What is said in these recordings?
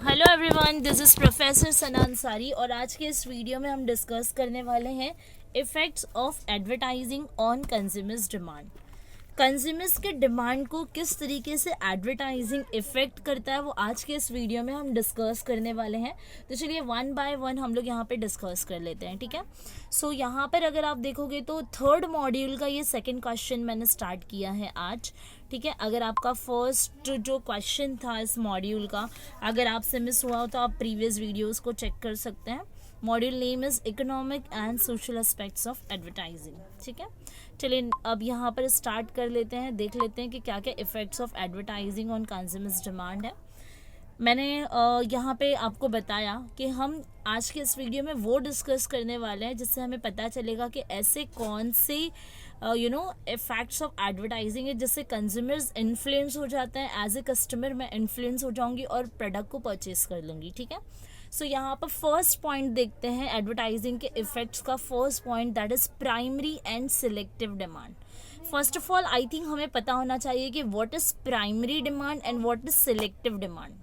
Hello everyone, this is professor Sana Ansari और आज के इस वीडियो में हम डिस्कस करने वाले हैं effects of advertising on consumers demand. Consumers के डिमांड को किस तरीके से एडवर्टाइजिंग इफ़ेक्ट करता है वो आज के इस वीडियो में हम डिस्कस करने वाले हैं। तो चलिए वन बाय वन हम लोग यहाँ पे डिस्कस कर लेते हैं, ठीक है। सो यहाँ पर अगर आप देखोगे तो थर्ड मॉड्यूल का ये सेकंड क्वेश्चन मैंने स्टार्ट किया है आज, ठीक है। अगर आपका फर्स्ट जो क्वेश्चन था इस मॉड्यूल का अगर आपसे मिस हुआ हो तो आप प्रीवियस वीडियोस को चेक कर सकते हैं। Module name is economic and social aspects of advertising, ठीक है। चलिए अब यहाँ पर स्टार्ट कर लेते हैं, देख लेते हैं कि क्या क्या effects of advertising on consumers demand है। मैंने यहाँ पे आपको बताया कि हम आज के इस वीडियो में वो डिस्कस करने वाले हैं जिससे हमें पता चलेगा कि ऐसे कौन से इफेक्ट्स ऑफ एडवर्टाइजिंग है जिससे कंज्यूमर्स इन्फ्लुएंस हो जाते हैं। एज ए कस्टमर मैं इन्फ्लुएंस हो जाऊंगी और प्रोडक्ट को परचेज कर लूँगी, ठीक है। सो यहाँ पर फर्स्ट पॉइंट देखते हैं एडवर्टाइजिंग के इफेक्ट्स का। First point that is primary and selective demand. First of all I think हमें पता होना चाहिए कि what is primary demand and what is selective demand.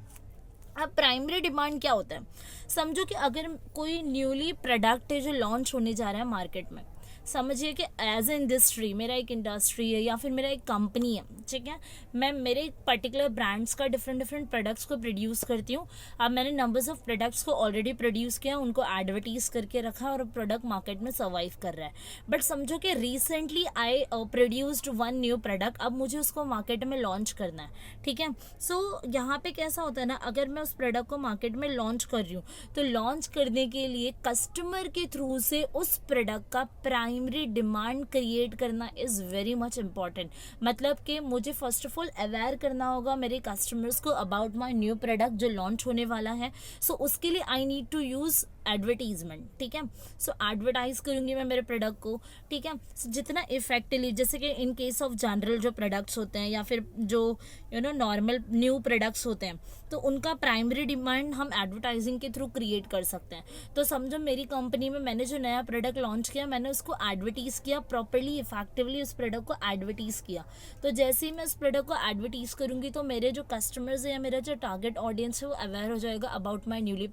अब प्राइमरी डिमांड क्या होता है, समझो कि अगर कोई न्यूली प्रोडक्ट है जो लॉन्च होने जा रहा है मार्केट में, समझिए कि एज ए इंडस्ट्री मेरा एक इंडस्ट्री है या फिर मेरा एक कंपनी है, ठीक है। मैं मेरे पर्टिकुलर ब्रांड्स का डिफरेंट डिफरेंट प्रोडक्ट्स को प्रोड्यूस करती हूँ। अब मैंने नंबर्स ऑफ प्रोडक्ट्स को ऑलरेडी प्रोड्यूस किया, उनको एडवर्टीज करके रखा और प्रोडक्ट मार्केट में सर्वाइव कर रहा है। बट समझो कि रिसेंटली आई प्रोड्यूस्ड वन न्यू प्रोडक्ट, अब मुझे उसको मार्केट में लॉन्च करना है, ठीक है। सो यहाँ पे कैसा होता है ना, अगर मैं उस प्रोडक्ट को मार्केट में लॉन्च कर रही हूँ तो लॉन्च करने के लिए कस्टमर के थ्रू से उस प्रोडक्ट का प्राइमरी डिमांड क्रिएट करना इज़ वेरी मच इम्पॉर्टेंट। मतलब कि मुझे फर्स्ट ऑफ ऑल अवेयर करना होगा मेरे कस्टमर्स को अबाउट माई न्यू प्रोडक्ट जो लॉन्च होने वाला है। सो उसके लिए I need to use advertisement, ठीक है। सो एडवर्टाइज करूंगी मैं मेरे प्रोडक्ट को, ठीक है। so, जितना इफेक्टिवली, जैसे कि इन केस ऑफ जनरल जो प्रोडक्ट्स होते हैं या फिर जो नॉर्मल न्यू प्रोडक्ट्स होते हैं तो उनका प्राइमरी डिमांड हम एडवर्टाइजिंग के थ्रू क्रिएट कर सकते हैं। तो समझो मेरी कंपनी में मैंने जो नया प्रोडक्ट लॉन्च किया, मैंने उसको एडवर्टीज किया प्रॉपरली, इफेक्टिवली उस प्रोडक्ट को एडवर्टीज किया। तो जैसे ही मैं उस प्रोडक्ट को एडवर्टीज करूंगी तो मेरे जो कस्टमर्स है या मेरा जो टारगेट ऑडियंस है वो अवेयर हो जाएगा अबाउट माई न्यू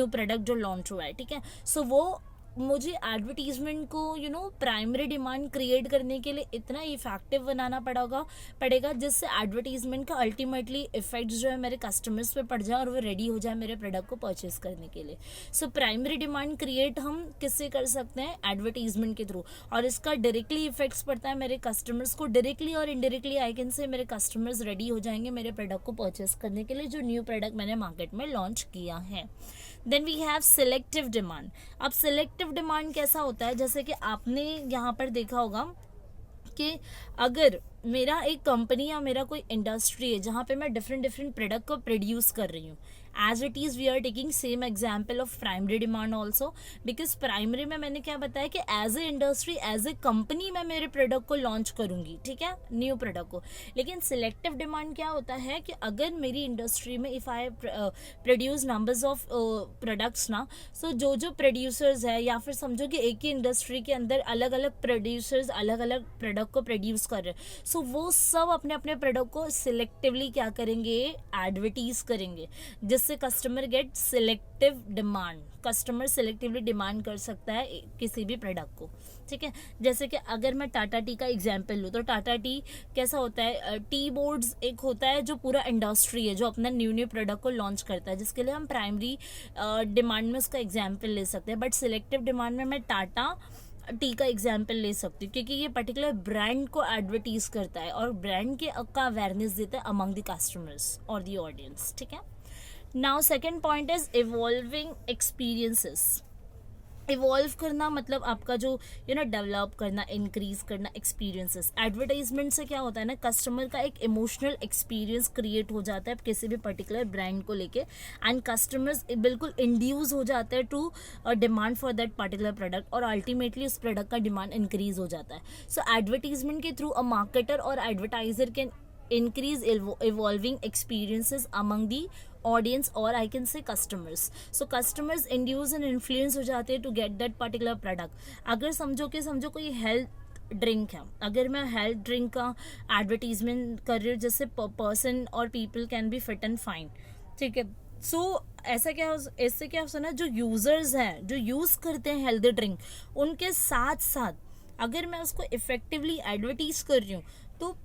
प्रोडक्ट जो लॉन्च हुआ है, ठीक है। सो वो मुझे एडवर्टीजमेंट को प्राइमरी डिमांड क्रिएट करने के लिए इतना इफेक्टिव बनाना पड़ेगा जिससे एडवर्टीजमेंट का अल्टीमेटली इफेक्ट जो है मेरे कस्टमर्स पे पड़ जाए और वो रेडी हो जाए मेरे प्रोडक्ट को परचेज करने के लिए। सो प्राइमरी डिमांड क्रिएट हम किससे कर सकते हैं, एडवर्टीजमेंट के थ्रू। और इसका डायरेक्टली इफेक्ट्स पड़ता है मेरे कस्टमर्स को, डायरेक्टली और इनडायरेक्टली आई कैन से मेरे कस्टमर्स रेडी हो जाएंगे मेरे प्रोडक्ट को परचेज करने के लिए जो न्यू प्रोडक्ट मैंने मार्केट में लॉन्च किया है। Then we have selective demand. अब सिलेक्टिव डिमांड कैसा होता है, जैसे कि आपने यहाँ पर देखा होगा कि अगर मेरा एक कंपनी या मेरा कोई इंडस्ट्री है जहाँ पे मैं डिफरेंट डिफरेंट प्रोडक्ट को प्रोड्यूस कर रही हूँ, as it is we are taking same example of primary demand also, because primary में मैंने क्या बताया कि as a industry as a company मैं मेरे प्रोडक्ट को लॉन्च करूँगी, ठीक है, न्यू प्रोडक्ट को। लेकिन सिलेक्टिव डिमांड क्या होता है कि अगर मेरी इंडस्ट्री में if I produce numbers of products ना, सो जो प्रोड्यूसर्स है या फिर समझो कि एक ही इंडस्ट्री के अंदर अलग अलग प्रोड्यूसर्स अलग अलग प्रोडक्ट को प्रोड्यूस कर रहे हैं, सो वो सब अपने अपने प्रोडक्ट को सिलेक्टिवली क्या करेंगे, एडवर्टीज करेंगे, जिससे customer get selective demand. Customer selectively demand कर सकता है किसी भी प्रोडक्ट को, ठीक है। जैसे कि अगर मैं टाटा टी का एग्जांपल लूँ तो टाटा टी कैसा होता है, टी बोर्ड्स एक होता है जो पूरा इंडस्ट्री है जो अपना न्यू प्रोडक्ट को लॉन्च करता है, जिसके लिए हम प्राइमरी डिमांड में उसका एग्जाम्पल ले सकते हैं। बट सिलेक्टिव डिमांड में मैं टाटा टी का एग्जाम्पल ले सकती हूँ क्योंकि ये पर्टिकुलर ब्रांड को एडवर्टीज करता है और ब्रांड के का अवेयरनेस देता है अमंग द कस्टमर्स और द ऑडियंस, ठीक है। Now second point is evolving experiences. Evolve करना मतलब आपका जो डेवलप करना, इंक्रीज करना एक्सपीरियंसेस। एडवर्टाइजमेंट से क्या होता है ना, कस्टमर का एक इमोशनल एक्सपीरियंस क्रिएट हो जाता है किसी भी पर्टिकुलर ब्रांड को लेके एंड कस्टमर्स बिल्कुल इंड्यूस हो जाते हैं to demand for that particular product और अल्टीमेटली उस प्रोडक्ट का डिमांड इंक्रीज हो जाता है। सो एडवर्टीजमेंट के थ्रू अ मार्केटर और advertiser can increase evolving experiences among the audience or I can say customers. So customers induce and influence हो जाते हैं to get that particular product. अगर समझो कोई हेल्थ ड्रिंक है, अगर मैं हेल्थ ड्रिंक का एडवर्टीजमेंट कर रही हूँ जिससे पर्सन और people can be fit and fine, ठीक है, ऐसा क्या इससे क्या होता है ना, जो यूजर्स हैं, जो यूज करते हैं हेल्दी ड्रिंक, उनके साथ साथ अगर मैं उसको इफेक्टिवली एडवर्टीज कर रही हूँ तो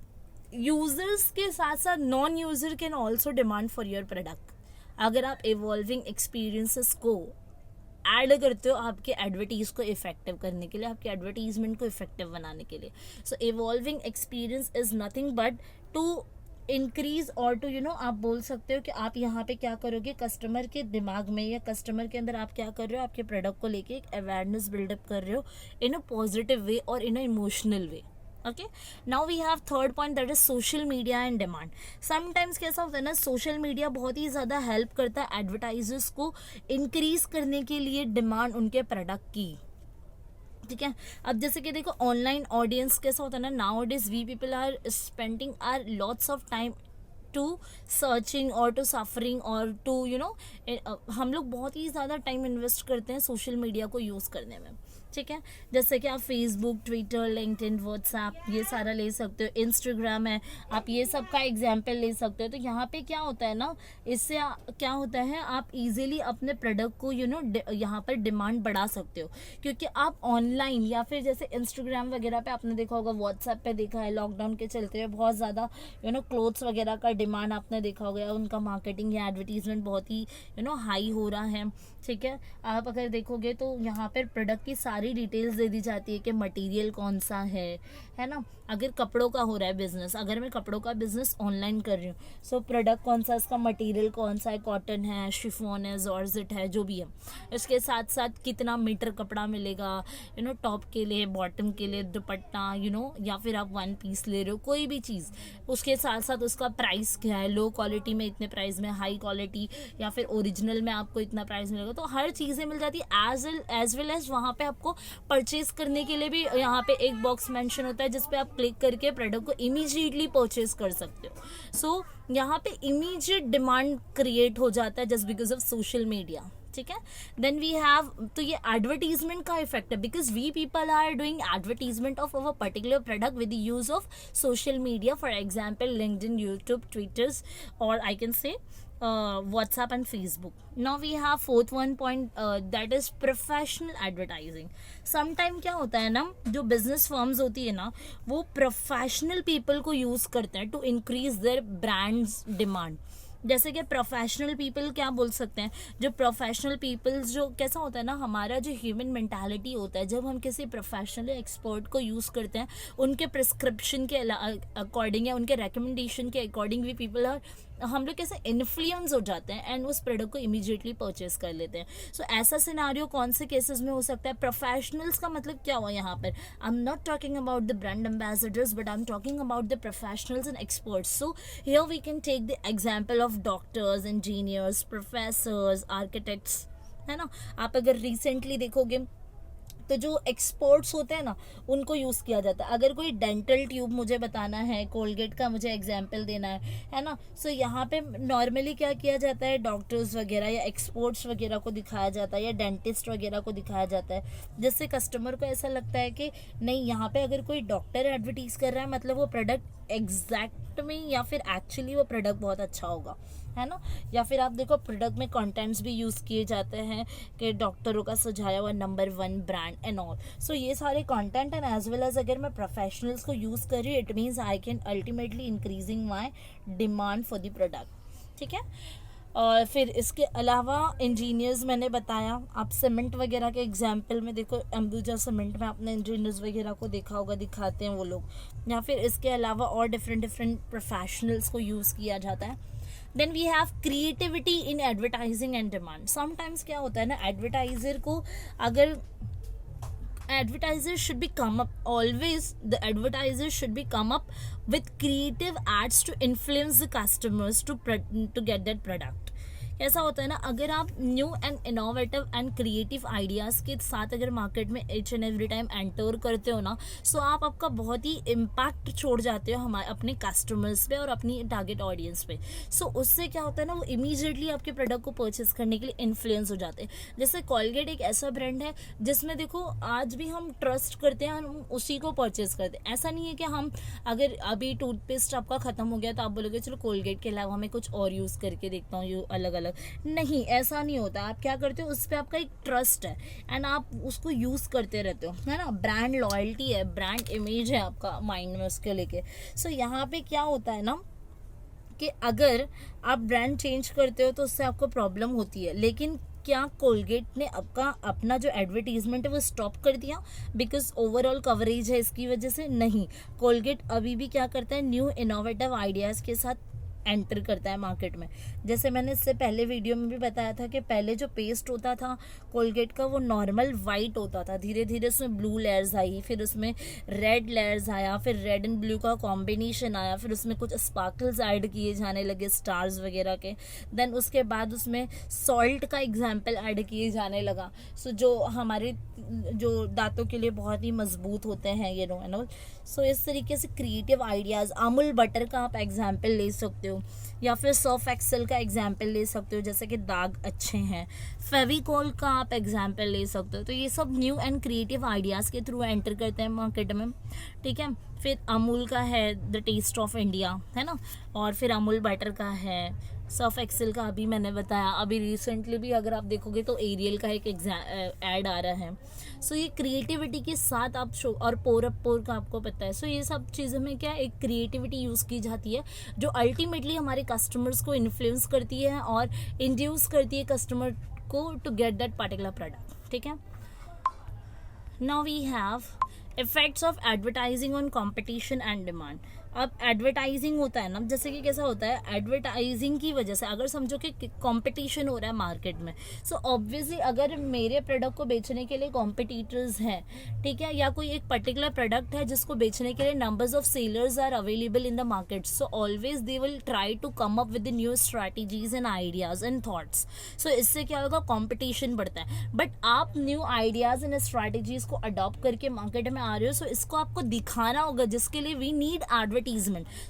यूजर्स के साथ साथ non user can also demand for your product. अगर आप इवॉल्विंग एक्सपीरियंसेस को ऐड करते हो आपके एडवर्टीज को इफेक्टिव करने के लिए, आपके एडवर्टीजमेंट को इफेक्टिव बनाने के लिए। So evolving experience is nothing but to increase और टू आप बोल सकते हो कि आप यहाँ पे क्या करोगे, कस्टमर के दिमाग में या कस्टमर के अंदर आप क्या कर रहे हो, आपके प्रोडक्ट को लेके एक अवेयरनेस बिल्डअप कर रहे हो इन अ पॉजिटिव वे और in a emotional way. Okay, now we have third point, that is social media and demand. Sometimes कैसा होता है ना, सोशल मीडिया बहुत ही ज़्यादा हेल्प करता है एडवर्टाइजर्स को इंक्रीज करने के लिए डिमांड उनके प्रोडक्ट की। ठीक है, अब जैसे कि देखो ऑनलाइन ऑडियंस कैसा होता है ना, now days we people are spending are lots of time to searching और टू सफरिंग और टू हम लोग बहुत ही ज़्यादा टाइम इन्वेस्ट करते हैं सोशल मीडिया को यूज़ करने में। ठीक है, जैसे कि आप फेसबुक, ट्विटर, लिंक्डइन, व्हाट्सएप ये सारा ले सकते हो, इंस्टाग्राम है, आप ये सब का एग्जाम्पल ले सकते हो। तो यहाँ पे क्या होता है ना, इससे क्या होता है, आप इजीली अपने प्रोडक्ट को यहाँ पर डिमांड बढ़ा सकते हो, क्योंकि आप ऑनलाइन या फिर जैसे इंस्टाग्राम वगैरह पे आपने देखा होगा, व्हाट्सएप पे देखा है, लॉकडाउन के चलते हुए बहुत ज़्यादा क्लोथ्स वगैरह का डिमांड आपने देखा होगा, उनका मार्केटिंग या एडवर्टीजमेंट बहुत ही हाई हो रहा है। ठीक है, आप अगर देखोगे तो यहाँ पर प्रोडक्ट की सारी डिटेल्स दे दी जाती है कि मटेरियल कौन सा है ना। अगर कपड़ों का हो रहा है बिजनेस, अगर मैं कपड़ों का बिजनेस ऑनलाइन कर रही हूँ, सो प्रोडक्ट कौन सा, इसका मटेरियल कौन सा है, कॉटन है, शिफॉन है, जॉर्जेट है, जो भी है, इसके साथ साथ कितना मीटर कपड़ा मिलेगा, टॉप के लिए, बॉटम के लिए, दुपट्टा, या फिर आप वन पीस ले रहे हो, कोई भी चीज़, उसके साथ साथ उसका प्राइस क्या है, लो क्वालिटी में इतने प्राइस में, हाई क्वालिटी या फिर ओरिजिनल में आपको इतना प्राइस मिलेगा। तो हर चीज़ें मिल जाती है, एज वेल एज वहाँ पे आपको परचेज करने के लिए भी यहाँ पे एक बॉक्स मेंशन होता है जिसपे आप क्लिक करके प्रोडक्ट को इमीडिएटली परचेज कर सकते हो। सो यहाँ पे इमीडिएट डिमांड क्रिएट हो जाता है just because of social media. ठीक है, देन वी हैव, तो ये एडवर्टीजमेंट का इफेक्ट है, because we people are doing advertisement of our particular product with the use of social media, for example LinkedIn, YouTube, twitters, और I can say WhatsApp and Facebook. Now we have fourth one point, that is professional advertising. Sometime क्या होता है ना, जो business firms होती है ना, वो professional people को use करते हैं to increase their brand's demand. जैसे कि प्रोफेशनल पीपल क्या बोल सकते हैं, जो प्रोफेशनल पीपल्स, जो कैसा होता है ना, हमारा जो ह्यूमन मेंटालिटी होता है, जब हम किसी प्रोफेशनल एक्सपर्ट को यूज़ करते हैं, उनके प्रिस्क्रिप्शन के अकॉर्डिंग या उनके रिकमेंडेशन के अकॉर्डिंग भी पीपल आर, हम लोग कैसे इन्फ्लुएंस हो जाते हैं एंड उस प्रोडक्ट को इमीडिएटली परचेज कर लेते हैं। सो ऐसा सिनारियो कौन से केसेस में हो सकता है? प्रोफेशनल्स का मतलब क्या हुआ यहाँ पर? I am not talking about the brand ambassadors, but I am talking about the professionals and experts. So here we can take the example of doctors, engineers, professors, architects, है ना। आप अगर रिसेंटली देखोगे तो जो एक्सपर्ट्स होते हैं ना, उनको यूज़ किया जाता है। अगर कोई डेंटल ट्यूब मुझे बताना है, कोलगेट का मुझे एग्जाम्पल देना है ना, सो यहाँ पे नॉर्मली क्या किया जाता है, डॉक्टर्स वगैरह या एक्सपर्ट्स वगैरह को दिखाया जाता है या डेंटिस्ट वगैरह को दिखाया जाता है, जिससे कस्टमर को ऐसा लगता है कि नहीं, यहाँ पे अगर कोई डॉक्टर एडवर्टीज़ कर रहा है मतलब वो प्रोडक्ट एग्जैक्ट में या फिर एक्चुअली वो प्रोडक्ट बहुत अच्छा होगा, है ना। या फिर आप देखो प्रोडक्ट में कंटेंट्स भी यूज़ किए जाते हैं कि डॉक्टरों का सुझाया हुआ number 1 brand and all. So ये सारे content and as well as अगर मैं प्रोफेशनल्स को यूज़ कर रही हूँ, it means I can ultimately increasing my demand for the product. ठीक है, और फिर इसके अलावा इंजीनियर्स मैंने बताया, आप सीमेंट वगैरह के एग्जाम्पल में देखो, अंबुजा सीमेंट में आपने इंजीनियर्स वगैरह को देखा होगा, दिखाते हैं वो लोग, या फिर इसके अलावा और डिफरेंट प्रोफेशनल्स को यूज़ किया जाता है। Then we have creativity in advertising and demand. Sometimes क्या होता है ना, एडवर्टाइजर को अगर advertisers should be come up, always the advertisers should be come up with creative ads to influence the customers to get that product. ऐसा होता है ना, अगर आप new and innovative and creative ideas के साथ अगर मार्केट में each and every time enter करते हो ना, सो आप आपका बहुत ही इम्पैक्ट छोड़ जाते हो हमारे अपने कस्टमर्स पे और अपनी टारगेट ऑडियंस पे। सो उससे क्या होता है ना, वो इमीडिएटली आपके प्रोडक्ट को परचेस करने के लिए इन्फ्लुएंस हो जाते हैं। जैसे कॉलगेट एक ऐसा ब्रांड है जिसमें देखो आज भी हम ट्रस्ट करते हैं, हम उसी को परचेस करते हैं। ऐसा नहीं है कि हम अगर अभी टूथपेस्ट आपका ख़त्म हो गया तो आप बोलोगे चलो कोलगेट के अलावा मैं कुछ और यूज़ करके देखता हूँ, अलग अलग, नहीं ऐसा नहीं होता। आप क्या करते हो, उस पर आपका एक ट्रस्ट है एंड आप उसको यूज़ करते रहते हो, है ना। ब्रांड लॉयल्टी है, ब्रांड इमेज है आपका माइंड में उसके लेके। सो यहाँ पे क्या होता है ना कि अगर आप ब्रांड चेंज करते हो तो उससे आपको प्रॉब्लम होती है, लेकिन क्या कोलगेट ने आपका अपना जो एडवर्टीजमेंट है वो स्टॉप कर दिया बिकॉज ओवरऑल कवरेज है इसकी वजह से? नहीं, कोलगेट अभी भी क्या करता है, न्यू इनोवेटिव आइडियाज़ के साथ एंटर करता है मार्केट में। जैसे मैंने इससे पहले वीडियो में भी बताया था कि पहले जो पेस्ट होता था कोलगेट का वो नॉर्मल वाइट होता था, धीरे धीरे उसमें ब्लू लेयर्स आई, फिर उसमें रेड लेयर्स आया, फिर रेड एंड ब्लू का कॉम्बिनेशन आया, फिर उसमें कुछ स्पार्कल्स ऐड किए जाने लगे स्टार्स वगैरह के। देन उसके बाद उसमें सॉल्ट का एग्जाम्पल ऐड किए जाने लगा। सो जो हमारे जो दांतों के लिए बहुत ही मजबूत होते हैं ये नो एंड ऑल। सो इस तरीके से क्रिएटिव आइडियाज़, अमूल बटर का आप एग्जाम्पल ले सकते हो, या फिर सर्फ एक्सेल का एग्जाम्पल ले सकते हो जैसे कि दाग अच्छे हैं, फेविकॉल का आप एग्जाम्पल ले सकते हो। तो ये सब न्यू एंड क्रिएटिव आइडियाज़ के थ्रू एंटर करते हैं मार्केट में, ठीक है। फिर अमूल का है द टेस्ट ऑफ इंडिया, है ना, और फिर अमूल बटर का है, सर्फ एक्सेल का अभी मैंने बताया। अभी रिसेंटली भी अगर आप देखोगे तो एरियल का एक ऐड आ रहा है। सो ये क्रिएटिविटी के साथ आप शो, और पोर अप पोर का आपको पता है। सो ये सब चीज़ों में क्या एक क्रिएटिविटी यूज़ की जाती है जो अल्टीमेटली हमारे कस्टमर्स को इन्फ्लुएंस करती है और इंड्यूस करती है कस्टमर को to get that particular product, ठीक है। Now we have effects of advertising on competition and demand. अब एडवर्टाइजिंग होता है ना, जैसे कि कैसा होता है, एडवर्टाइजिंग की वजह से अगर समझो कि कंपटीशन हो रहा है मार्केट में, सो ऑब्वियसली अगर मेरे प्रोडक्ट को बेचने के लिए कॉम्पिटिटर्स हैं, ठीक है, या कोई एक पर्टिकुलर प्रोडक्ट है जिसको बेचने के लिए numbers of sellers are available in the market, so always they will try to come up with new strategies and ideas and thoughts. So इससे क्या होगा, कॉम्पिटिशन बढ़ता है। बट आप न्यू आइडियाज एंड स्ट्रैटेजीज को अडॉप्ट करके market में आ रहे हो, सो इसको आपको दिखाना होगा, जिसके लिए वी नीड एडवर्टाइजमेंट।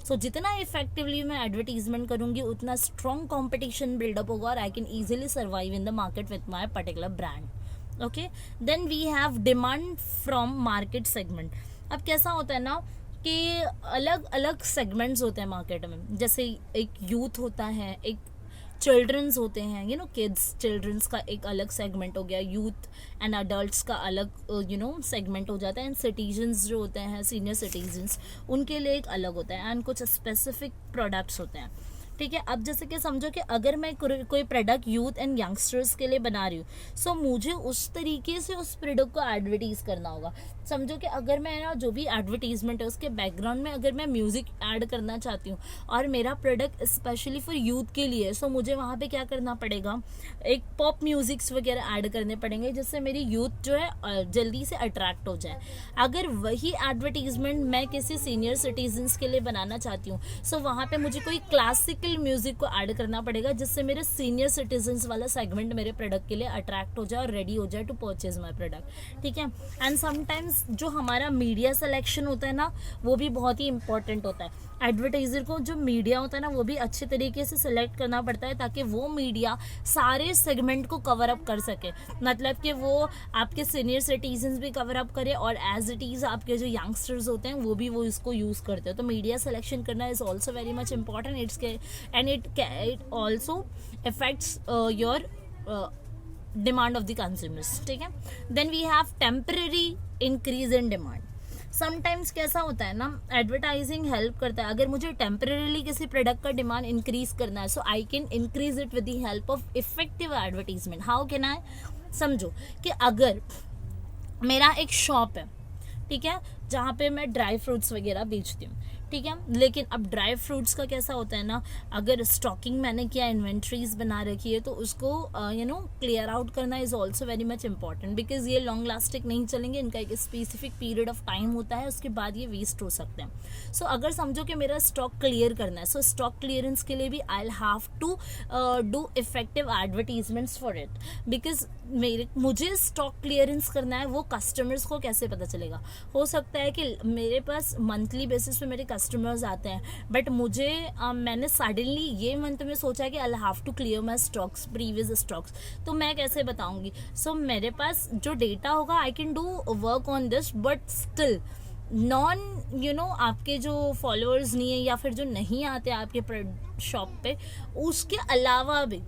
सो जितना इफेक्टिवली मैं एडवर्टीजमेंट करूंगी उतना स्ट्रॉन्ग कंपटीशन बिल्डअप होगा और I can easily survive in the market with my particular brand. Okay, then we have demand from market segment. अब कैसा होता है ना कि अलग अलग सेगमेंट्स होते हैं मार्केट में, जैसे एक यूथ होता है, एक चिल्ड्रंस होते हैं, यू नो किड्स, चिल्ड्रंस का एक अलग सेगमेंट हो गया, यूथ एंड अडल्ट्स का अलग यू नो सेगमेंट हो जाता है, एंड सिटीजन्स जो होते हैं, सीनियर सिटीजन्स, उनके लिए एक अलग होता है, एंड कुछ स्पेसिफिक प्रोडक्ट्स होते हैं, ठीक है। अब जैसे कि समझो कि अगर मैं कोई प्रोडक्ट यूथ एंड यंगस्टर्स के लिए बना रही हूँ, सो मुझे उस तरीके से उस प्रोडक्ट को एडवर्टीज करना होगा। समझो कि अगर मैं ना जो भी एडवर्टीजमेंट है उसके बैकग्राउंड में अगर मैं म्यूजिक ऐड करना चाहती हूँ और मेरा प्रोडक्ट स्पेशली फॉर यूथ के लिए, सो मुझे वहाँ पे क्या करना पड़ेगा, एक पॉप म्यूजिक्स वगैरह ऐड करने पड़ेंगे जिससे मेरी यूथ जो है जल्दी से अट्रैक्ट हो जाए। अगर वही एडवर्टीजमेंट मैं किसी सीनियर सिटीजन्स के लिए बनाना चाहती हूँ, सो वहाँ पे मुझे कोई क्लासिकल म्यूजिक को ऐड करना पड़ेगा जिससे मेरे सीनियर सिटीजन्स वाला सेगमेंट मेरे प्रोडक्ट के लिए अट्रैक्ट हो जाए और रेडी हो जाए टू परचेज माय प्रोडक्ट, ठीक है। एंड समटाइम्स जो हमारा मीडिया सिलेक्शन होता है ना, वो भी बहुत ही इंपॉर्टेंट होता है। एडवर्टाइजर को जो मीडिया होता है ना, वो भी अच्छे तरीके से सिलेक्ट करना पड़ता है ताकि वो मीडिया सारे सेगमेंट को कवर अप कर सके, मतलब कि वो आपके सीनियर सिटीजन्स भी कवर अप करे और एज इट इज़ आपके जो यंगस्टर्स होते हैं वो भी वो इसको यूज़ करते हैं। तो मीडिया सिलेक्शन करना is also very much important, it's key and it also effects your demand of the consumers, ठीक है। Then we have temporary increase in demand. Sometimes कैसा होता है ना, एडवर्टाइजिंग हेल्प करता है। अगर मुझे टेम्परेली किसी प्रोडक्ट का डिमांड इंक्रीज करना है, so I can increase it with the help of effective advertisement. How can I? समझो कि अगर मेरा एक शॉप है, ठीक है, जहाँ पे मैं ड्राई फ्रूट्स वगैरह बेचती हूँ, ठीक है, लेकिन अब ड्राई फ्रूट्स का कैसा होता है ना, अगर स्टॉकिंग मैंने किया, इन्वेंट्रीज बना रखी है, तो उसको यू नो क्लियर आउट करना is also very much important, because ये लॉन्ग लास्टिंग नहीं चलेंगे, इनका एक स्पेसिफिक पीरियड ऑफ टाइम होता है, उसके बाद ये वेस्ट हो सकते हैं। सो अगर समझो कि मेरा स्टॉक क्लियर करना है, सो स्टॉक क्लियरेंस के लिए भी I have to do effective advertisements for it, because मुझे स्टॉक क्लियरेंस करना है, वो कस्टमर्स को कैसे पता चलेगा? हो सकता है कि मेरे पास मंथली बेसिस पे मेरे कस्टमर्स आते हैं, बट मुझे मैंने सडनली ये मंथ में सोचा कि I have to clear my stocks, previous stocks, तो मैं कैसे बताऊंगी? सो मेरे पास जो डेटा होगा, I can do work on this, but still non you know आपके जो फॉलोअर्स नहीं है या फिर जो नहीं आते आपके शॉप पे, उसके अलावा भी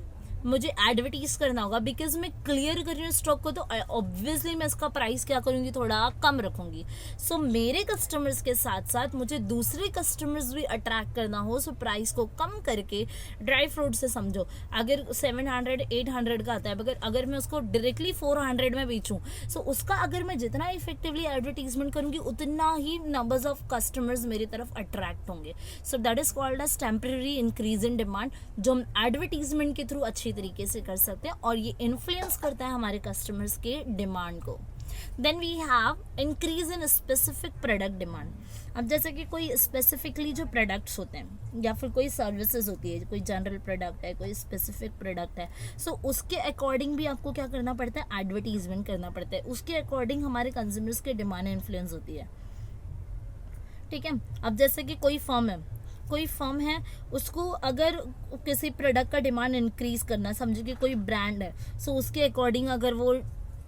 मुझे एडवर्टीज करना होगा, बिकॉज मैं क्लियर कर रही हूँ स्टॉक को, तो ऑब्वियसली मैं इसका प्राइस क्या करूँगी, थोड़ा कम रखूँगी। सो मेरे कस्टमर्स के साथ साथ मुझे दूसरे कस्टमर्स भी अट्रैक्ट करना हो, सो प्राइस को कम करके, ड्राई फ्रूट से समझो अगर 700-800 का आता है, अगर मैं उसको डायरेक्टली 400 में बेचूं, सो उसका अगर मैं जितना इफेक्टिवली एडवर्टीजमेंट करूंगी उतना ही नंबर्स ऑफ कस्टमर्स मेरी तरफ अट्रैक्ट होंगे। So that is called as temporary increase in demand, जो हम एडवर्टीजमेंट के थ्रू अच्छी तरीके से कर सकते हैं, और ये इन्फ्लुएंस करता है हमारे कस्टमर्स के डिमांड को। Then we have increase in specific product demand. अब जैसे कि कोई स्पेसिफिकली जो प्रोडक्ट्स होते हैं या फिर कोई सर्विसेज होती है, कोई जनरल प्रोडक्ट है, कोई स्पेसिफिक प्रोडक्ट है, सो उसके अकॉर्डिंग भी आपको क्या करना पड़ता है, एडवर्टीजमेंट करना पड़ता है, उसके अकॉर्डिंग हमारे कंज्यूमर्स के डिमांड इन्फ्लुएंस होती है। ठीक है, अब जैसे कि कोई फर्म है, उसको अगर किसी प्रोडक्ट का डिमांड इंक्रीज करना, समझो कि कोई ब्रांड है, सो उसके अकॉर्डिंग अगर वो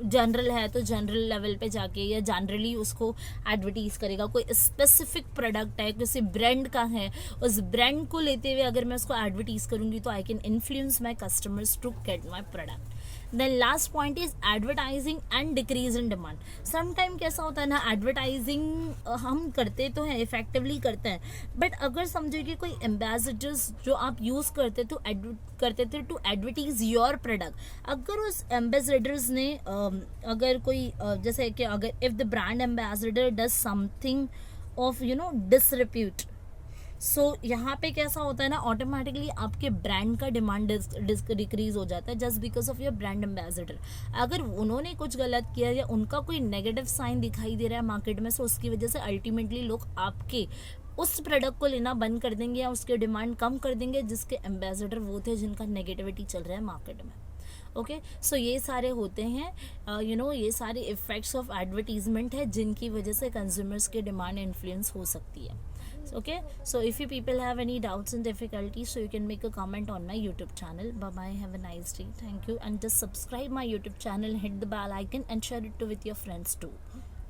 जनरल है तो जनरल लेवल पे जाके या जनरली उसको एडवर्टीज करेगा। कोई स्पेसिफिक प्रोडक्ट है, किसी ब्रांड का है, उस ब्रांड को लेते हुए अगर मैं उसको एडवर्टीज करूंगी तो I can influence my customers to get my product. Then last point is advertising and decrease in demand. Sometime कैसा होता है ना, एडवर्टाइजिंग हम करते तो हैं, इफेक्टिवली करते हैं, बट अगर समझो कि कोई एम्बेसडर्स जो आप यूज करते टू एडवर्टीज योर प्रोडक्ट, अगर उस एम्बेसडर्स ने अगर कोई जैसे कि अगर if the brand ambassador does something of disrepute, so यहाँ पे कैसा होता है ना, ऑटोमेटिकली आपके ब्रांड का डिमांड डिक्रीज हो जाता है just because of your brand ambassador. अगर उन्होंने कुछ गलत किया या उनका कोई नेगेटिव साइन दिखाई दे रहा है मार्केट में, सो उसकी वजह से अल्टीमेटली लोग आपके उस प्रोडक्ट को लेना बंद कर देंगे या उसके डिमांड कम कर देंगे, जिसके एम्बेसडर वो थे जिनका नेगेटिविटी चल रहा है मार्केट में। ओके, सो ये सारे होते हैं ये सारे इफेक्ट्स ऑफ एडवर्टीजमेंट है जिनकी वजह से कंज्यूमर्स के डिमांड इन्फ्लुएंस हो सकती है। Okay, so if you people have any doubts and difficulties, so you can make a comment on my YouTube channel. Bye bye, have a nice day, thank you, and just subscribe my YouTube channel, hit the bell icon and share it with your friends too.